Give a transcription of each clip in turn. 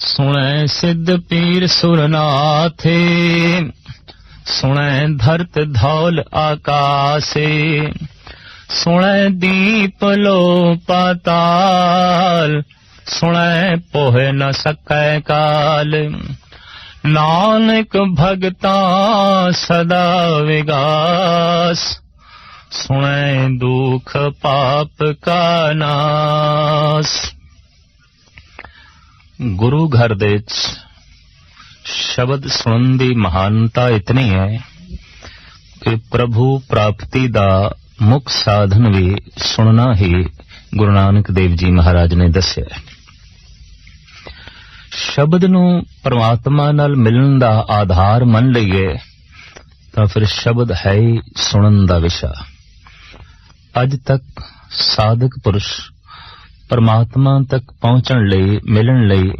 सुनै सिद्ध पीर सुरनाथे, सुनै धरत धौल आकाशे, सुनै दीप लो पाताल, सुनै पोहे न सकै काल। नानक भगता सदा विगास, सुनै दुख पाप का नास। गुरु घर दे शब्द सुनन दी महानता इतनी है कि प्रभु प्राप्ति दा मुख साधन भी सुनना ही गुरु नानक देव जी महाराज ने दस्या। शब्द नूं परमात्मा नाल मिलन दा आधार मन लईए तां फिर शब्द है ही सुनन दा विषा। अज तक साधक पुरुष परमात्मा तक पहुंचण लई मिलन लई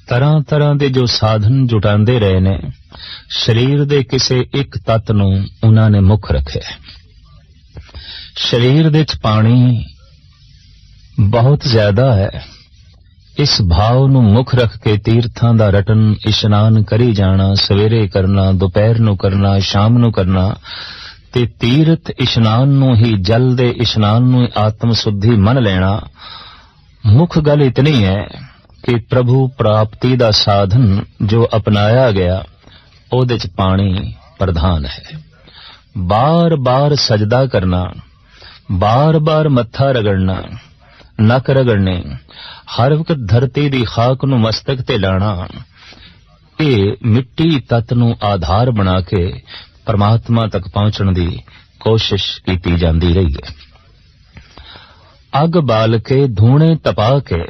तरह तरह दे जो साधन जुटांदे रहे ने, शरीर दे किसे एक तत्त नूं उन्हां ने मुख रखिया। शरीर दे च पानी बहुत ज्यादा है, इस भाव नूं मुख रख के तीर्थां दा रटन इशनान करी जाना, सवेरे करना, दोपहर नूं करना, शाम नूं करना, ते तीर्थ इशनान नूं ही जल दे इशनान नूं आत्म शुद्धि मन लेना। मुख गल इतनी है कि प्रभु प्राप्ति दा साधन जो अपनाया गया ओदे च पानी प्रधान है। बार बार सजदा करना, बार बार मत्था रगड़ना, नक रगड़ने, हर वक्त धरती दी खाक नूं मस्तक ते लाना, ये मिट्टी तत्त नूं आधार बना के परमात्मा तक पहुंचण दी कोशिश कीती जांदी रही है। अग बाल के, धूणे तपा के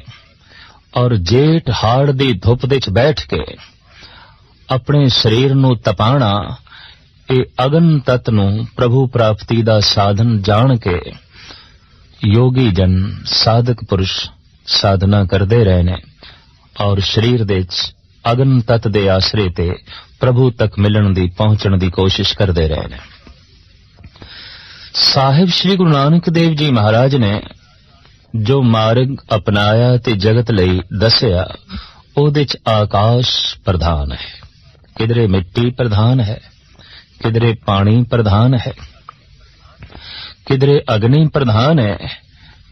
और जेठ हाड़ दी धुप दे च बैठ के अपने शरीर नूं तपाना, ये अगन तत्त नूं प्रभु प्राप्ति दा साधन जान के योगी जन साधक पुरुष साधना करते रहे ने और शरीर दे च अगन तत्त दे आसरे ते प्रभु तक मिलन दी पहुंचण दी कोशिश करते रहे ने। साहिब श्री गुरु नानक देव जी महाराज ने जो मार्ग अपनाया ते जगत लई दसिया, ओदे च आकाश प्रधान है, किधरे मिट्टी प्रधान है, किधरे पानी प्रधान है, किधरे अग्नि प्रधान है।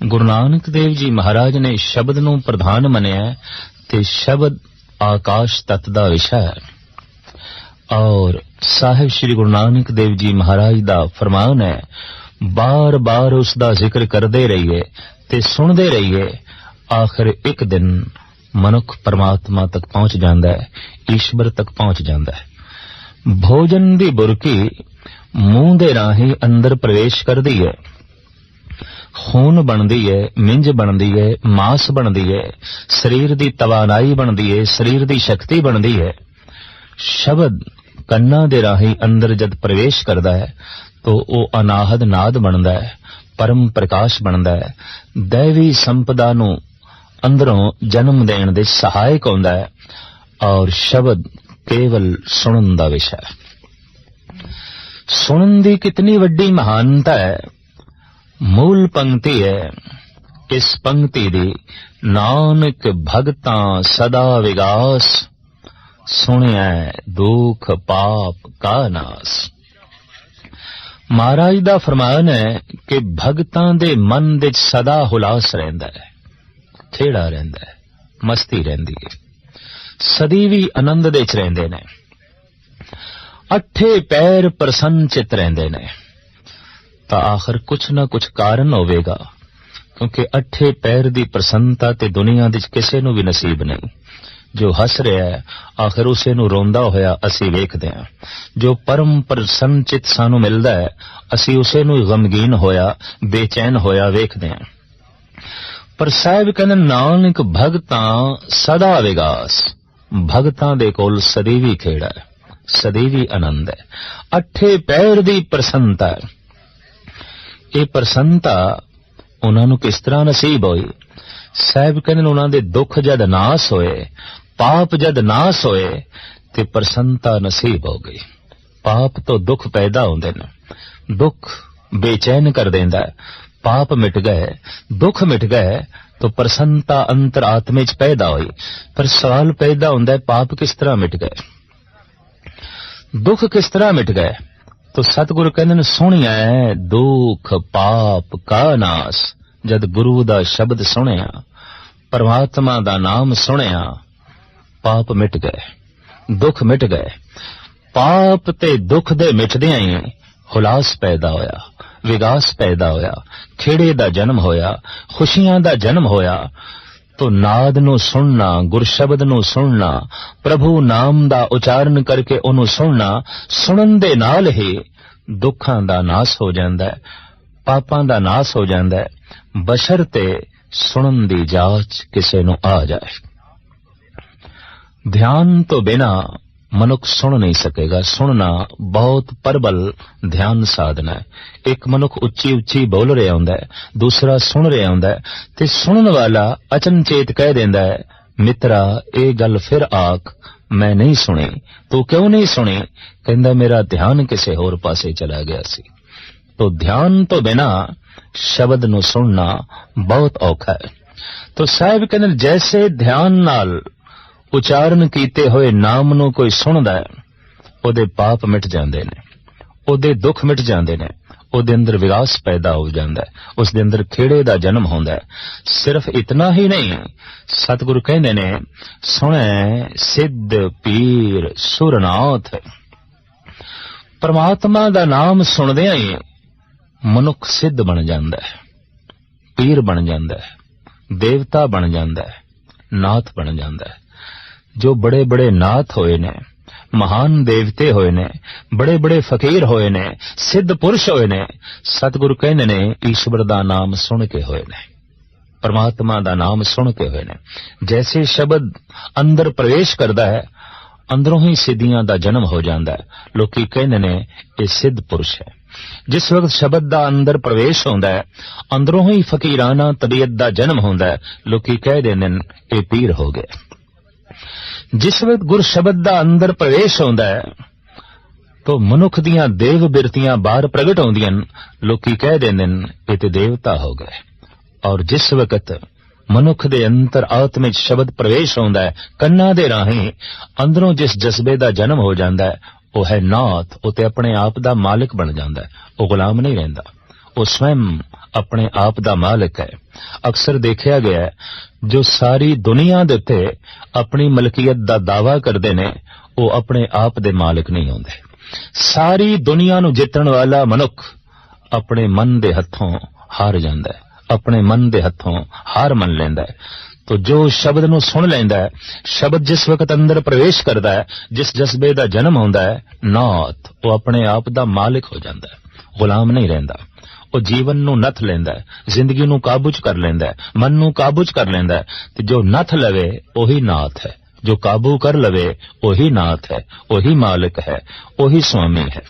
गुरु नानक देव जी महाराज ने शब्द नूं प्रधान मनिया ते शब्द आकाश तत्त दा विषय है। और साहिब श्री गुरु नानक देव जी महाराज दा फरमान है, बार बार उसका जिक्र करते रहिए ते सुनते रहिए, आखिर एक दिन मनुख परमात्मा तक पहुंच जाता है, ईश्वर तक पहुंच जाता है। भोजन दी बुरकी मूंह दे राही अंदर प्रवेश करती है, खून बनती है, मिंज बनती है, मांस बनती है, शरीर की तवानाई बनती है, शरीर की शक्ति बनती है। शब्द कन्ना दे राही अंदर जद प्रवेश करता है तो वो अनाहद नाद बनता है, परम प्रकाश बनता है, दैवी संपदा नूं अंदरों जन्म देण दे सहायक होंदा है। और शब्द केवल सुनन दा विषय है। सुनन दी कितनी वड्डी महानता है। मूल पंक्ति है इस पंक्ति दी, नानक भगतां सदा विगास, सुनिया दुख पाप का नास। महाराज दा फरमान है कि भगतां दे मन दे सदा हुलास रहिंदा है, खेड़ा रहिंदा है, मस्ती रहिंदी है, सदी भी आनंद दे च रहिंदे ने, अठे पैर प्रसन्न चित रहिंदे ने। तां आखिर कुछ ना कुछ कारण होवेगा, क्योंकि अठे पैर दी प्रसन्नता ते दुनिया दे किसे नूं भी नसीब नहीं। जो हस रहा है आखिर उसे नूं रोंदा होया असी वेखदे हां, जो परम प्रसन्न चित सानू मिलदा है असी उसे नूं गमगीन होया बेचैन होया वेखदे हां। पर साहिब कहंदे नानक भगतां सदा विगास, भगतां दे कोल सदैवी खेड़ा है, सदैवी आनंद है, अठे पैर दी प्रसन्नता है। ये प्रसन्नता उन्हां नूं किस तरह नसीब होई? साहिब कहंदे उन्हां दे दुख जद नाश होए, पाप जद नाश होए ते प्रसन्नता नसीब हो गई। पाप तो दुख पैदा होंदे ने, दुख बेचैन कर देंदा है, पाप मिट गए, दुख मिट गए, तो प्रसन्नता अंतर आत्मे च पैदा हुई। पर सवाल पैदा होंदा है, पाप किस तरह मिट गए, दुख किस तरह मिट गए? तो सतगुरु कहंदे ने, सुनिया दुख पाप का नास। जद गुरु दा शब्द सुनिया, परमात्मा दा नाम सुनिया, पाप मिट गए, दुख मिट गए। पाप ते दुख दे मिटदियां ही हुलास पैदा होया, विगास पैदा होया, खेड़े दा जन्म होया, खुशियां दा जन्म होया। तो नाद नू सुनना, गुरशबद नू सुनना, प्रभु नाम दा उचारण करके उन्हों सुनना, सुनन दे नाल ही दुखां दा नाश हो जांदा है, पापां दा नाश हो जांदा है, बशरते सुनन दी जाच किसे नू आ जाए। ध्यान तो बिना मनुख सुन नहीं सकेगा। सुनना बहुत प्रबल ध्यान साधना है। एक मनुख उच्ची उच्ची बोल रहा होंदा है, दूसरा सुन रहा होंदा है, ते सुनन वाला अचनचेत कह देंदा है, मित्रा ये गल फिर आख, मैं नहीं सुनी। तू क्यों नहीं सुनी? कहंदा मेरा ध्यान किसे होर पासे चला गया सी। तो ध्यान तो बिना शब्द नू सुनना बहुत औखा है। तो साहिब कहंदे जैसे ध्यान नाल उचारण कीते होए नाम नू कोई सुनदा है, ओदे पाप मिट जांदे ने, ओदे दुख मिट जांदे ने, ओदे अंदर विकास पैदा हो जांदा है, उस दे अंदर खेड़े दा जन्म होंदा है। सिर्फ इतना ही नहीं, सतगुरु कहंदे ने, सुने सिद्ध पीर सुरनाथ। परमात्मा दा नाम सुनदियां ही मनुख सिद्ध बन जांदा है, पीर बन जांदा है, देवता बन जांदा है, नाथ बन जांदा है। जो बड़े बड़े नाथ होए ने, महान देवते होए ने, बड़े बड़े फकीर होए ने, सिद्ध पुरुष होए ने, सतगुरु कहंदे ने ईश्वर दा नाम सुन के होए ने, परमात्मा दा नाम सुन के होए ने। जैसे शब्द अंदर प्रवेश करदा है, अंदरों ही सिद्धियां दा जन्म हो जांदा है। लोकी कहंदे ने ये सिद्ध पुरुष है। जिस वक्त शब्द दा अंदर प्रवेश होंदा है, अंदरों ही फकीराना तबीयत दा जन्म होंदा है। लोकी कह देंदे ने ये पीर हो गए। जिस वक्त गुर शब्द दा अंदर प्रवेश होंदा है, तो मनुख दियां देव बिरतियां बाहर प्रगट होंदियां। लोकी कह देंदे ने ये ते देवता हो गए। और जिस वक्त मनुख दे अंतर आत्मे शब्द प्रवेश होंदा है, कन्ना दे राही अंदरों जिस जज्बे दा जन्म हो जांदा है, वो है नाथ। वो ते अपने आप दा मालिक बन जांदा है, वो गुलाम नहीं रहंदा, वो स्वयं अपने आप दा मालिक है। अक्सर देखा गया है, जो सारी दुनिया दे उत्ते अपनी मलकीयत दा दावा करदे ने, वो अपने आप दे मालिक नहीं होंदे। सारी दुनिया नू जितण वाला मनुख अपने मन दे हथों हार जांदा है, अपने मन दे हथों हार मन लेंदा है। तो जो शब्द नू सुन लेंदा है, शब्द जिस वक्त अंदर प्रवेश करदा है, जिस जज्बे दा जन्म होंदा है, नाथ वो अपने आप दा मालिक हो जांदा है, गुलाम नहीं रहंदा। वो जीवन नू नथ लेंदा है, जिंदगी नू काबू च कर लेंदा है, मन नू काबू च कर लेंदा है। ते जो नथ लवे वही नाथ है, जो काबू कर लवे वही नाथ है, वही मालिक है, वही स्वामी है।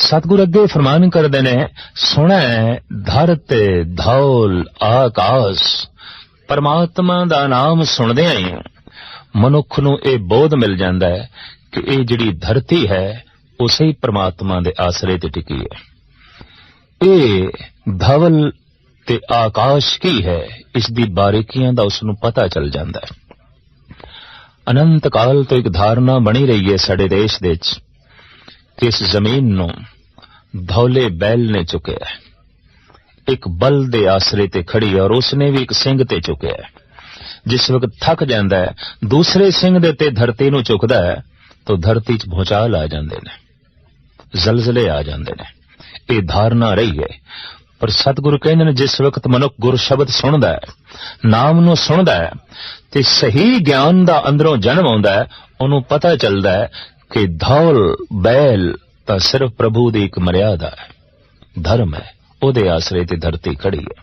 सतगुरु अगे फरमान करदे ने, सुनै धरते धौल आकाश। परमात्मा दा नाम सुनदियां ही मनुख नू ये बोध मिल जांदा है कि ये जिहड़ी धरती है उसे ही परमात्मा दे आसरे ते टिकी है। ये धवल ते आकाश की है, इसदी बारीकियां दा उसनू पता चल जांदा है। अनंत काल तो एक धारणा बनी रही है साडे देश दे विच कि इस जमीन नू धौले बैल ने चुकिया है, एक बल दे आसरे ते खड़ी है, और उसने भी एक सिंह ते चुकिया है। जिस वक्त थक जांदा है, दूसरे सिंह दे ते धरती नू चुकदा है, तो धरती च भूचाल आ जांदे ने, जलजले आ जांदे ने। ये धारणा रही है। पर सतगुरु कहंदे ने, जिस वक्त मनुख गुर शब्द सुनदा है, नाम नू सुनदा है, ते सही ज्ञान दा अंदरों जन्म होंदा है, उन्होंने पता चलदा है कि धौल बैल तां सिर्फ प्रभु दी एक मर्यादा है, धर्म है। ओदे आसरे ते धरती खड़ी है,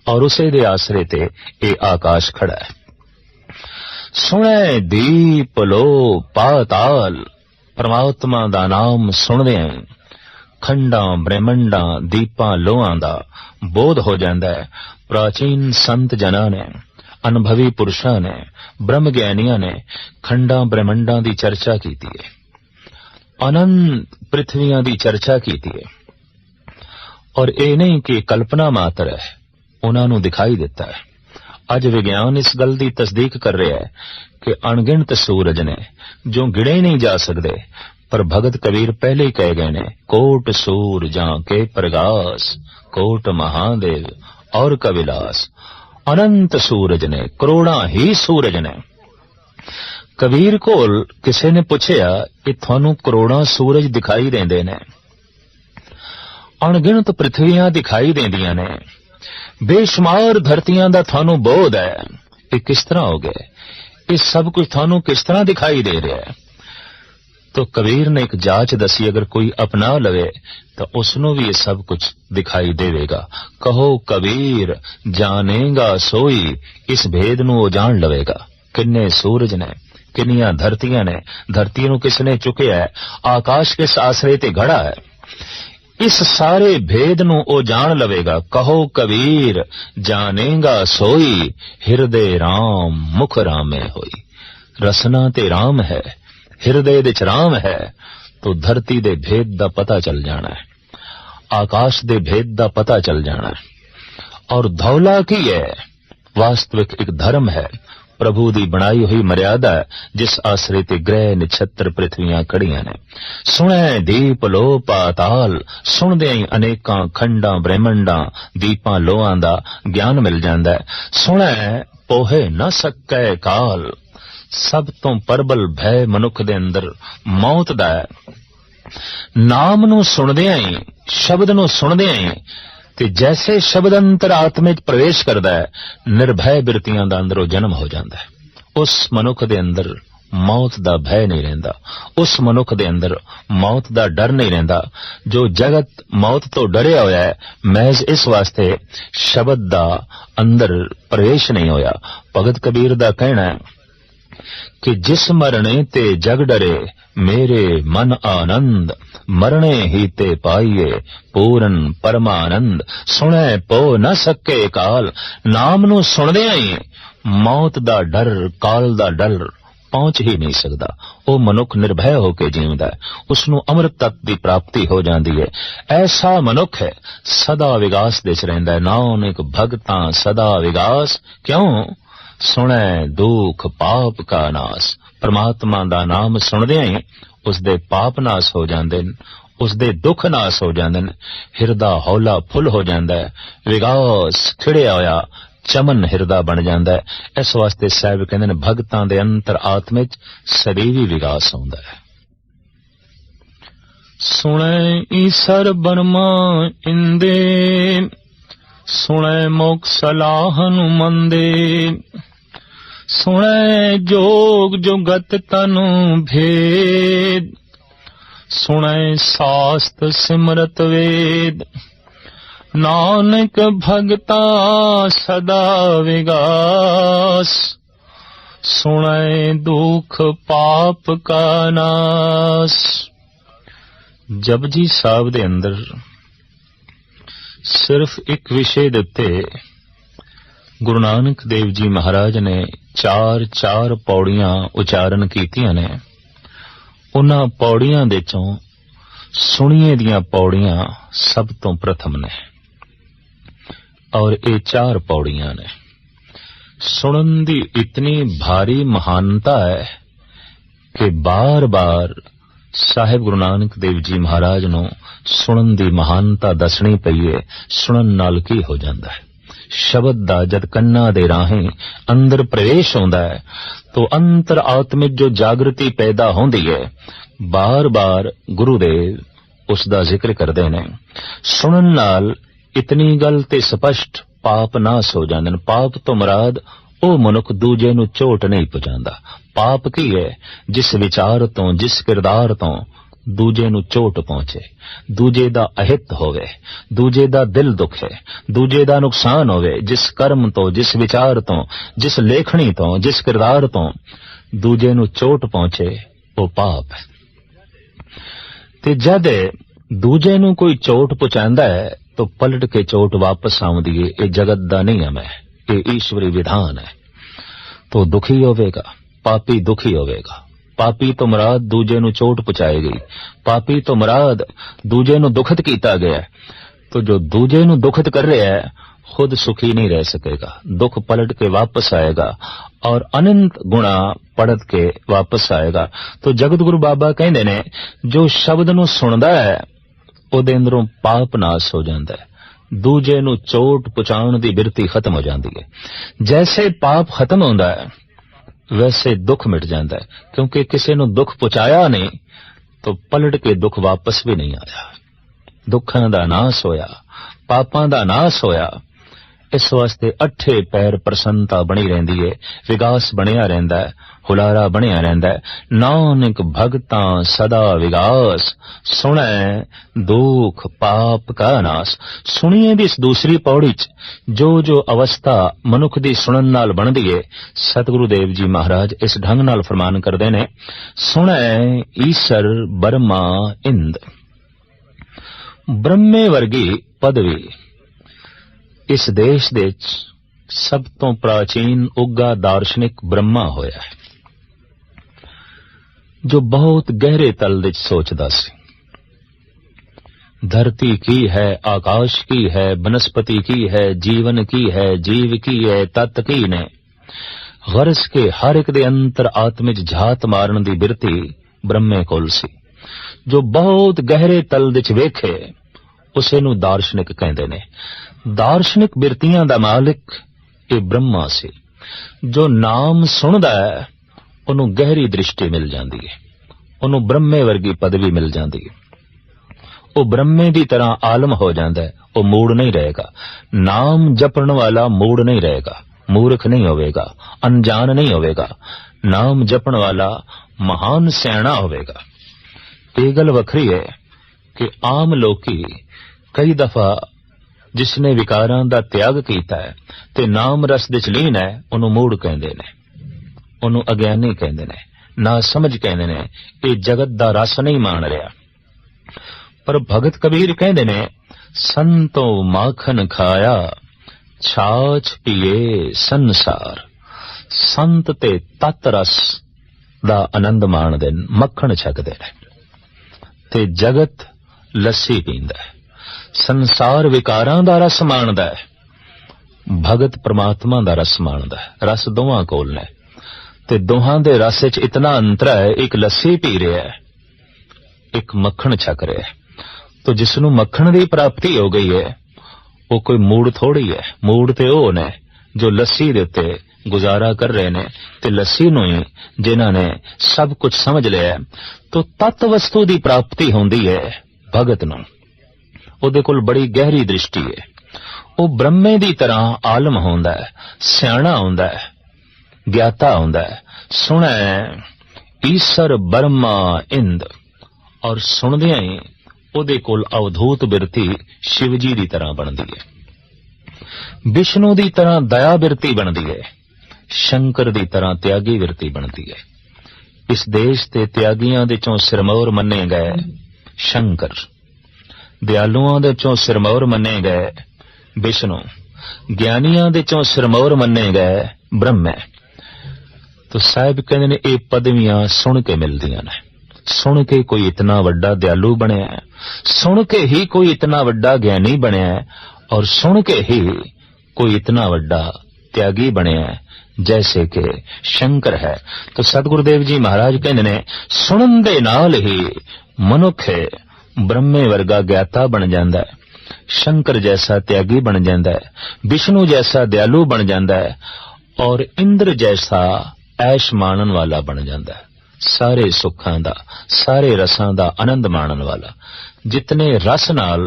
और उसे दे आसरे ते ये आकाश खड़ा है। सुने दीप लो पाताल। परमात्मा दा नाम सुनदे हैं खंडां ब्रह्मंडां दीपां लोहां दा बोध हो जांदा है। प्राचीन संत जना ने, अनुभवी पुरुषां ने, ब्रह्म ज्ञानियां ने खंडां ब्रह्मंडां दी चर्चा कीती है, अनंत पृथ्वियां दी चर्चा कीती है। और ये नहीं कि कल्पना मात्र है, उन्होंने दिखाई दिता है। अज विज्ञान इस गल की तस्दीक कर रहा है कि अणगिणत सूरज ने जो गिणे नहीं जा सकते, पर भगत कबीर पहले ही कह गए ने, कोट सूरजां के प्रगास, कोट महादेव और कविलास। अनंत सूरज ने, करोड़ा ही सूरज ने। कबीर कोल किसी ने पूछया कि थानू करोड़ा सूरज दिखाई देंदे ने, अणगिणत पृथ्वियां दिखाई देंदियां ने, बेशुमार धरतियां दा थानू बोध है, ये किस तरह हो गए? ये सब कुछ थानू किस तरह दिखाई दे रहा है? तो कबीर ने एक जांच दसी, अगर कोई अपना लवे तो उसनों भी ये सब कुछ दिखाई देवेगा। कहो कबीर जानेगा सोई, इस भेद नू वो जान लवेगा। किन्ने सूरज ने, किन्नियां धरतियां ने, धरती नू किसने चुकिया है, आकाश किस आसरे ते घड़ा है, इस सारे भेद नू ओ जान लवेगा। कहो कबीर जानेगा सोई, हिरदे राम मुख रामे होई। रसना ते राम है, हिरदे विच राम है, तो धरती दे भेद दा पता चल जाना है, आकाश दे भेद दा पता चल जाना है। और धौला की है, वास्तविक एक धर्म है, प्रभु दी बनाई हुई मर्यादा है, जिस आसरे ते ग्रह नक्षत्र पृथ्वियां खड़ियां ने। सुने दीप लो पाताल, सुनदे ही अनेकां खंडां ब्रह्मंडां दीपां लोहां दा ज्ञान मिल जांदा है। सुने पोहे न सकै काल, सब तो परबल भय मनुख दे अंदर मौत दा है। नाम नू सुनदियां ही, शब्द नू सुनदियां ही, ते जैसे शब्द अंतर आत्मे च प्रवेश करदा है, निर्भय बिरतियां दा अंदरों जन्म हो जांदा है। उस मनुख दे अंदर मौत दा भय नहीं रहिंदा, उस मनुख दे अंदर मौत दा डर नहीं रहिंदा। जो जगत मौत तो डरिया होया है, महज इस वास्ते शब्द दा अंदर प्रवेश नहीं होया। भगत कबीर दा कहना है कि जिस मरने ते जग डरे, मेरे मन आनंद, मरने ही ते पाइए पूरन परमानंद। सुने पो न सके काल, नाम नू सुनदियां ही मौत दा डर, काल दा डर पहुंच ही नहीं सकता। वो मनुख निर्भय होके जीवदा है, उसनू अमृत तत्व की प्राप्ति हो जाती है। ऐसा मनुख है सदा विगास दे च रहिंदा है। नानक भगतां सदा विगास, क्यों? सुने दुख पाप का नाश। परमात्मा दा नाम सुनदियां ही उसदे पाप नाश हो जांदे ने, उसदे दुख नाश हो जांदे ने, हिरदा हौला फुल हो जांदा है, विगास खिड़िया होया चमन हिरदा बन जांदा है। इस वास्ते साहिब कहंदे ने भगतां दे अंतर आत्मे च सदैवी विगास होंदा है। सुने ईसर बर्मा इंदे, सुने मोक्ष सलाहन मंदे, सुने जोग जुगत तनु भेद, सुने शास्त्र सिमरत वेद। नानक भगता सदा विगास, सुने दुख पाप का नाश। जपजी साहब दे अंदर सिर्फ एक विषय दे उत्ते गुरु नानक देव जी महाराज ने चार पौड़ियां उचारण कीतियां ने। उन्हां पौड़ियां दे चों सुनिए दियां पौड़ियां सब तो प्रथम ने, और ये 4 पौड़ियां ने। सुनन दी इतनी भारी महानता है कि बार बार साहिब गुरु नानक देव जी महाराज नूं सुनन दी महानता दसनी पई है। सुनन नाल की हो जांदा है, शब्द दा जद कन्ना दे राहें अंदर प्रवेश होंदा है तो अंतर आत्मिक जो जागृति पैदा होंदी है। बार बार गुरुदेव उसदा जिक्र करदे ने। सुनन नाल इतनी गल ते स्पष्ट पाप नाश हो जांदे ने। पाप तो मुराद ओ मनुख दूजे नूं चोट नहीं पहुंचांदा। पाप की है? जिस विचार तो, जिस किरदार तो दूजे नूं चोट पहुंचे, दूजे दा अहित होवे, दूजे दा दिल दुखे, दूजे दा नुकसान होवे। जिस कर्म तो, जिस विचार तो, जिस लेखनी तो, जिस किरदार तो दूजे नूं चोट पहुंचे, वो पाप है। ते जद दूजे नूं कोई चोट पहुंचांदा है तो पलट के चोट वापस आउंदी है। ये जगत दा नियम है, ये ईश्वरी विधान है। तो दुखी होवेगा, पापी दुखी होवेगा। पापी तो मुराद दूजे नूं चोट पहुंचाएगी, पापी तो मुराद दूजे नूं दुखत कीता गया। तो जो दूजे ਨੂੰ दुखित कर रहा है खुद सुखी नहीं रह सकेगा, दुख पलट के वापस आएगा और अनंत गुणा पड़त के वापस आएगा। तो जगत गुरु बाबा कहते ने जो शब्द ਨੂੰ ਸੁਣਦਾ है ਉਹਦੇ ਅੰਦਰੋਂ पाप नाश हो जाता है, दूजे ਨੂੰ चोट पहुंचाਉਣ ਦੀ ਬਿਰਤੀ खत्म हो जाती है। जैसे पाप खत्म होता है वैसे दुख मिट जाता है, क्योंकि किसी ਨੂੰ दुख पहुंचाया नहीं तो पलट के दुख वापस भी नहीं आया। दुखां दा नाश होया, पापां दा नाश होया। इस वास्ते अठे पैर प्रसन्नता बनी रहिंदी है, विगास बनिया रहिंदा है, हुलारा बनिया रहिंदा है। नानक भगतां सदा विगास, सुनै दुख पाप का नाश। सुनिए दी इस दूसरी पौड़ी च जो जो अवस्था मनुख दी सुनन नाल बनदी है, सतगुरु देव जी महाराज इस ढंग नाल फरमान करदे ने, सुनै ईसर बर्मा इंद। ब्रह्मे वर्गी पदवी इस देश दे सब तो प्राचीन उगा दार्शनिक ब्रह्मा होया है, जो बहुत गहरे तल विच सोचदा सी। धरती की है, आकाश की है, वनस्पति की है, जीवन की है, जीव की है, तत् की ने। गरज के हर एक दे अंतर आत्म च झात मारन दी बिरती ब्रह्मे कोल सी। जो बहुत गहरे तल विच वेखे उसे नूं दार्शनिक कहंदे ने। दार्शनिक बिरतियां दा मालिक ये ब्रह्मा सी। जो नाम सुनदा है उन्हों गहरी दृष्टि मिल जाती है, उन्हों ब्रह्मे वर्गी पदवी मिल जाती है। वो ब्रह्मे की तरह आलम हो जाता है, वो मूड नहीं रहेगा। नाम जपण वाला मूड नहीं रहेगा, मूर्ख नहीं होवेगा, अनजान नहीं होवेगा। नाम जपण वाला महान सियाणा होवेगा। ये गल वखरी है कि आम लोकी कई दफा जिसने विकारां दा त्याग कीता है ते नाम रस दे लीन है, उन्हों मूड कहंदे ने, उन्हों अज्ञानी कहंदे ने, ना समझ कहंदे ने, ये जगत दा रस नहीं मान रहा। पर भगत कबीर कहंदे ने, संतो माखन खाया छाछ पिए संसार। संत ते तत रस दा आनंद माणदे ने, मक्खन छकदे ने, ते जगत लस्सी पींदा है। संसार विकारां दा रस माणदा है, भगत परमात्मा दा रस माणदा है। रस दोवां कोल ने ते दोहां दे रस च इतना अंतर है, एक लस्सी पी रहा है, एक मक्खन छक रहा है। तो जिसनू मक्खन की प्राप्ति हो गई है वो कोई मूड थोड़ी है, मूड ते वो ने जो लस्सी दे उत्ते गुजारा कर रहे ने, ते लस्सी नूं ही जिन्हां ने सब कुछ समझ लिया। तो तत्त वस्तु की प्राप्ति होंदी है भगत नूं, ਉਹਦੇ ਕੋਲ बड़ी गहरी दृष्टि है। वो ब्रह्मे की तरह आलम होंदा है, सियाणा होंदा है, ज्ञाता होंदा है। सुनै ईसर बर्मा इंद, और सुनदियां ही ਉਹਦੇ कोल अवधूत बिरती शिव जी की तरह बनती है, विष्णु की तरह दया बिरती बनती है, शंकर की तरह त्यागी बिरती बनती है। इस देश के त्यागियां दे चों सिरमौर मन्ने गए शंकर, दयालुआं दे चों सिरमौर मन्ने गए विष्णु, ज्ञानियां दे चों सिरमौर मन्ने गए ब्रह्म। तो साहिब कहते ने ये पदवियां सुन के मिलदियां ने। सुन के कोई इतना वड्डा दयालु बनया है, सुन के ही कोई इतना वड्डा ज्ञानी बनया है, और सुन के ही कोई इतना वड्डा त्यागी बनया है जैसे कि शंकर है। तो सतगुरुदेव जी महाराज कहते ने सुनन दे नाल ही मनुख ब्रह्मे वर्गा ज्ञाता बन जाता है, शंकर जैसा त्यागी बन जाता है, विष्णु जैसा दयालु बन जाता है, और इंद्र जैसा ऐश माणन वाला बन जाता है। सारे सुखां दा, सारे रसां दा आनंद माणन वाला। जितने रस नाल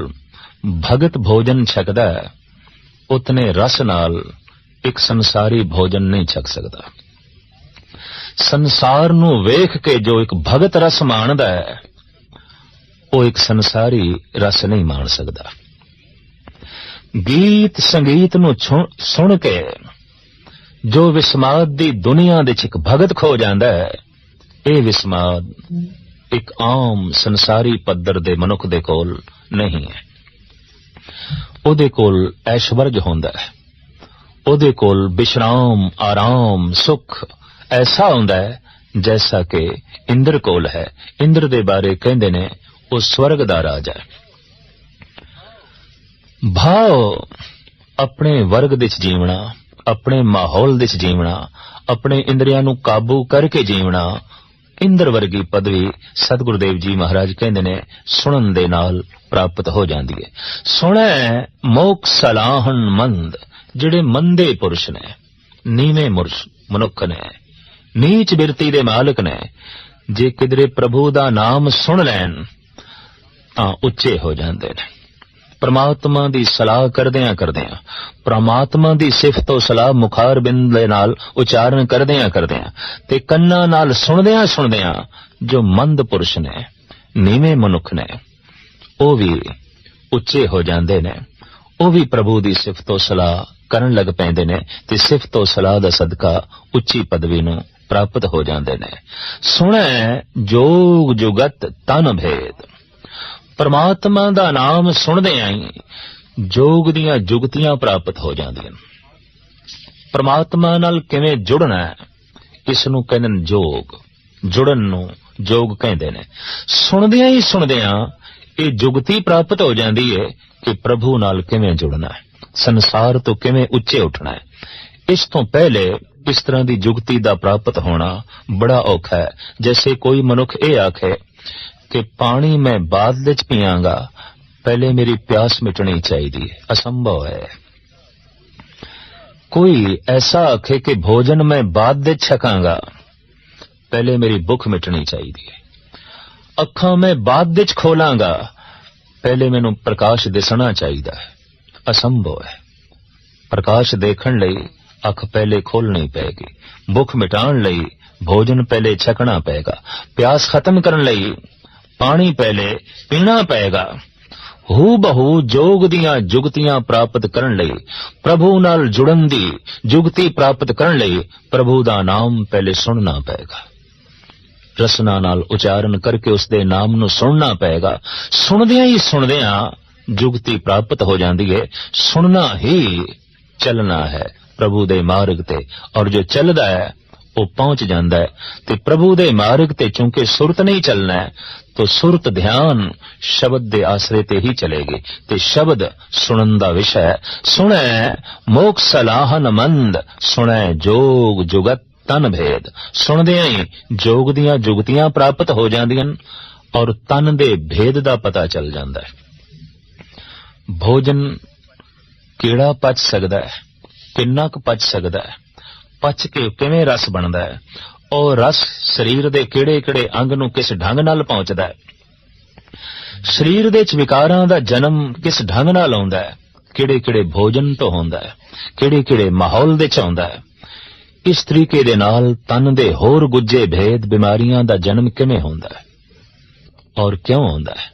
भगत भोजन छकदा है, उतने रस नाल एक संसारी भोजन नहीं छक सकता। संसार नू वेख के जो एक भगत रस माणदा है, वो एक संसारी रस नहीं मान सकता। गीत संगीत नू सुन के जो विस्माद दी दुनिया दे च एक भगत खो जांदा है, ये विस्माद एक आम संसारी पद्धर दे मनुख दे कोल नहीं है। ओदे कोल ऐश्वर्य होंदा है, ओदे कोल विश्राम आराम सुख ऐसा होंदा है जैसा कि इंद्र कोल है। इंद्र दे बारे कहंदे ने वो स्वर्ग दा राजा है। भाव अपने वर्ग दे च जीवना, अपने माहौल दे च जीवना, अपने इंद्रियां नूं काबू करके जीवना, इंद्र वर्गी पदवी सतगुरुदेव जी महाराज कहंदे ने सुनन दे नाल प्राप्त हो जाती है। सुने मोक सलाहन मंद, जिहड़े मंदे पुरुष ने, नीवें मनुख ने, नीच बिरती दे मालक ने, जे किधरे प्रभु दा नाम सुन लैन तां उच्चे हो जांदे ने। परमात्मा दी सलाह करदियां करदियां, परमात्मा दी सिफत तो सलाह मुखार बिंद दे नाल उचारण करदियां करदियां ते कन्नां नाल सुनदियां सुनदियां जो मंद पुरुष ने, नीवें मनुख ने, ਉਹ ਵੀ ਉੱਚੇ ਹੋ ਜਾਂਦੇ ਨੇ, ਉਹ ਵੀ ਪ੍ਰਭੂ ਦੀ ਸਿਫਤ ਤੋਂ ਸਲਾਹ ਕਰਨ ਲੱਗ ਪੈਂਦੇ ਨੇ ਤੇ ਸਿਫਤ ਤੋਂ ਸਲਾਹ ਦਾ ਸਦਕਾ ਉੱਚੀ ਪਦਵੀ ਨੂੰ ਪ੍ਰਾਪਤ ਹੋ ਜਾਂਦੇ ਨੇ। ਸੁਣੈ ਜੋਗ ਜੁਗਤ ਤਨ ਭੇਦ, परमात्मा दा नाम सुनदे ही जोग दियां जुगतियां प्राप्त हो जांदियां। परमात्मा नाल किवें जुड़ना है, इस नूं कहंदे ने जोग, जुड़न नूं जोग कहंदे ने। सुनदियां ही सुनदियां ये जुगती प्राप्त हो जाती है कि प्रभु नाल किवें जुड़ना है, संसार तो किवें उच्चे उठना है। इस तो पहले इस तरह की जुगती दा प्राप्त होना बड़ा औखा है। जैसे कोई मनुख ये आखे कि पानी मैं बाद विच पीआंगा, पहले मेरी प्यास मिटनी चाहिए, असंभव है। कोई ऐसा आखे कि भोजन मैं बाद विच छकांगा, पहले मेरी भुख मिटनी चाहिए। अखां मैं बाद विच खोलांगा, पहले मैनू प्रकाश दिसना चाहिए, असंभव है। प्रकाश देखण लई अख पहले खोलनी पैगी, भुख मिटाण लई भोजन पहले छकना पेगा, प्यास खत्म करन लई पानी पहले पीना पेगा। हू बहु जोग दियां जुगतियां प्राप्त करन लई, प्रभु नाल जुड़न दी जुगती प्राप्त करन लई प्रभु दा नाम पहले सुनना पेगा, रसना नाल उचारण करके उसदे नाम नूं सुनना पेगा। सुनदियां ही सुनदियां जुगती प्राप्त हो जाती है। सुनना ही चलना है प्रभु दे मार्ग ते, और जो चलदा है वो पहुंच जाता है। ते प्रभु दे मार्ग ते चूंकि सुरत नहीं चलना है तो सुरत ध्यान शब्द दे आसरे ते ही चलेगी, ते शब्द सुनन दा विषय है। सुनै मोक सलाहन मंद, सुनै जोग जुगत तन भेद। सुनदियां ही जोग दियां जुगतियां प्राप्त हो जांदियां और तन दे भेद दा पता चल जाता है। भोजन किहड़ा पच सकदा है, किन्ना क पच सकदा है, पच के किवें रस बनदा है, और रस शरीर दे किहड़े-किहड़े अंग नूं किस ढंग नाल पहुंचदा है, शरीर दे च विकारां दा जन्म किस ढंग नाल आउंदा है, किहड़े-किहड़े भोजन तो होंदा है, किहड़े-किहड़े माहौल दे च आउंदा है। इस तरीके दे नाल तन दे होर गुज्जे भेद बीमारियां दा जन्म किवें होंदा है और क्यों होंदा है,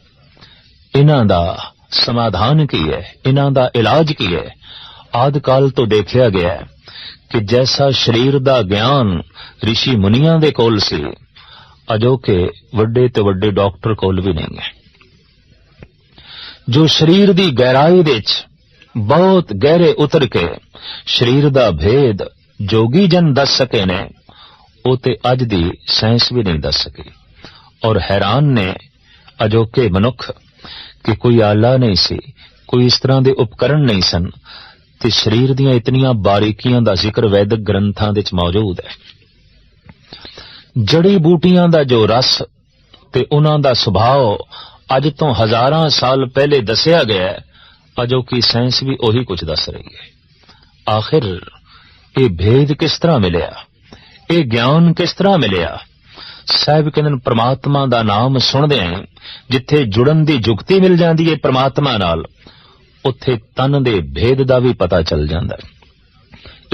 इन्हां दा समाधान की है, इन्हां दा इलाज की है। आदि काल तो देखा गया है कि जैसा शरीर दा ज्ञान ऋषि मुनियां दे कोल सी, अजोके वड्डे ते वड्डे डॉक्टर कोल भी नहीं है। जो शरीर दी गहराई दे च बहुत गहरे उतर के शरीर दा भेद जोगी जन दस सके ने, वो ते अज दी साइंस भी नहीं दस सकी। और हैरान ने अजोके मनुख कि कोई आला नहीं सी, कोई इस तरह दे उपकरण नहीं सन, ते शरीर दियां इतनियां बारीकियां दा जिक्र वैदिक ग्रंथां दे च मौजूद है। जड़ी बूटियां दा जो रस ते उन्हां दा सुभाव अज तो हजारां साल पहले दसिया गया है, अजोकी साइंस भी ओही कुछ दस रही है। आखिर ये भेद किस तरह मिलिया, ये ज्ञान किस तरह मिलिया? साहिब कहंदे परमात्मा दा नाम सुनदे हैं जिथे जुड़न दी जुगती मिल जाती है परमात्मा नाल, उत्थे तन दे भेद दा भी पता चल जाता है,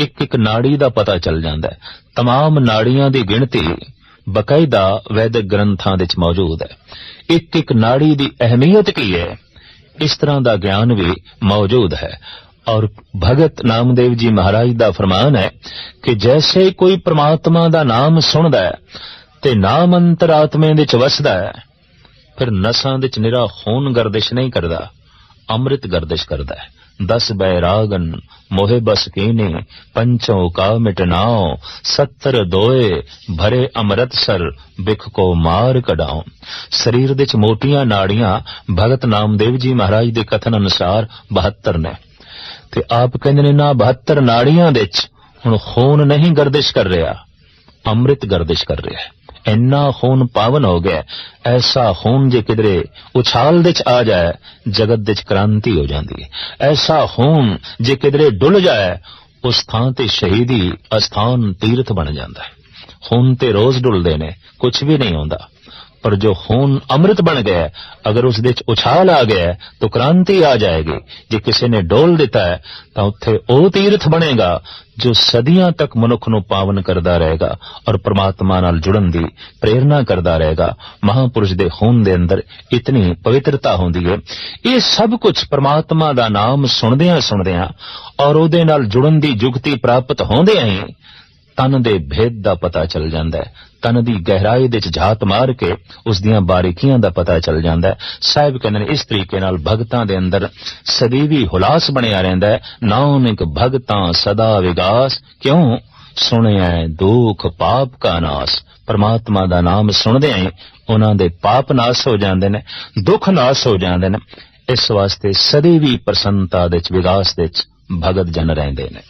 एक एक नाड़ी दा पता चल जाता है। तमाम नाड़ियां दी गिणती बकायदा वैदिक ग्रंथां दे च मौजूद है। एक एक नाड़ी दी अहमियत की है, इस तरह दा ज्ञान भी मौजूद है। और भगत नामदेव जी महाराज दा फरमान है कि जैसे कोई परमात्मा दा नाम सुनदा है ते नाम अंतरात्मे दे च वसदा है, फिर नसां दे च निरा खून गर्दिश नहीं करदा, अमृत गर्दिश करदा है। 10 बैरागन मोहे बस कीने पंचों का मिटनाओ 70 दोए भरे अमृतसर बिख को मार कढाओ। ਸਰੀਰ ਦੇ ਚ ਮੋਟੀਆਂ ਨਾੜੀਆਂ ਭਗਤ ਨਾਮਦੇਵ ਜੀ ਮਹਾਰਾਜ ਦੇ ਕਥਨ ਅਨੁਸਾਰ 72 ਨੇ ਤੇ ਆਪ ਕਹਿੰਦੇ ਨੇ ਨਾ 72 ਨਾੜੀਆਂ ਦੇ ਚ ਹੁਣ ਖੂਨ ਨਹੀਂ ਗਰਦਿਸ਼ ਕਰ ਰਿਹਾ, ਅੰਮ੍ਰਿਤ ਗਰਦਿਸ਼ ਕਰ ਰਿਹਾ ਹੈ। ਇੰਨਾ ਖੂਨ ਪਾਵਨ ਹੋ ਗਿਆ, ਐਸਾ ਖੂਨ ਜੇ ਕਿਧਰੇ ਉਛਾਲ ਦੇ ਚ ਆ ਜਾਏ ਜਗਤ ਦੇ ਚ ਕ੍ਰਾਂਤੀ ਹੋ ਜਾਂਦੀ ਹੈ। ਐਸਾ ਖੂਨ ਜੇ ਕਿਧਰੇ ਡੁੱਲ ਜਾਏ ਉਸ ਥਾਂ ਤੇ ਸ਼ਹੀਦੀ ਅਸਥਾਨ ਤੀਰਥ ਬਣ ਜਾਂਦਾ ਹੈ। ਖੂਨ ਤੇ ਰੋਜ਼ ਡੁੱਲਦੇ ਨੇ, ਕੁਝ ਵੀ ਨਹੀਂ ਹੁੰਦਾ, पर जो खून अमृत बन गया अगर उस दे उछाल आ गया तो क्रांति आ जाएगी। जे किसी ने डोल दिता है तो उत्थे ओ तीर्थ बनेगा जो सदियां तक मनुख नूं पावन करदा रहेगा और परमात्मा नाल जुड़न दी प्रेरणा करदा रहेगा। महापुरुष दे खून दे अंदर इतनी पवित्रता होंदी है। ये सब कुछ परमात्मा दा नाम सुनदियां सुनदियां और ओदे नाल जुड़न दी जुगती प्राप्त होंदियां ही तन दे भेद दा पता चल जांदा है। तन दी गहराई दे झात मार के उस दियां बारीकियां दा पता चल जांदा है। साहिब कहंदे ने इस तरीके नाल भगतां दे अंदर सदैवी हुलास बनिया रहिंदा है। नानक भगतां सदा विगास क्यों सुनिया दुख पाप का नाश। परमात्मा दा नाम सुनदे ही उन्हां दे पाप नाश हो जांदे ने, दुख नाश हो जांदे ने। इस वास्ते सदैवी प्रसन्नता दे विगास दे भगत जन रहिंदे ने।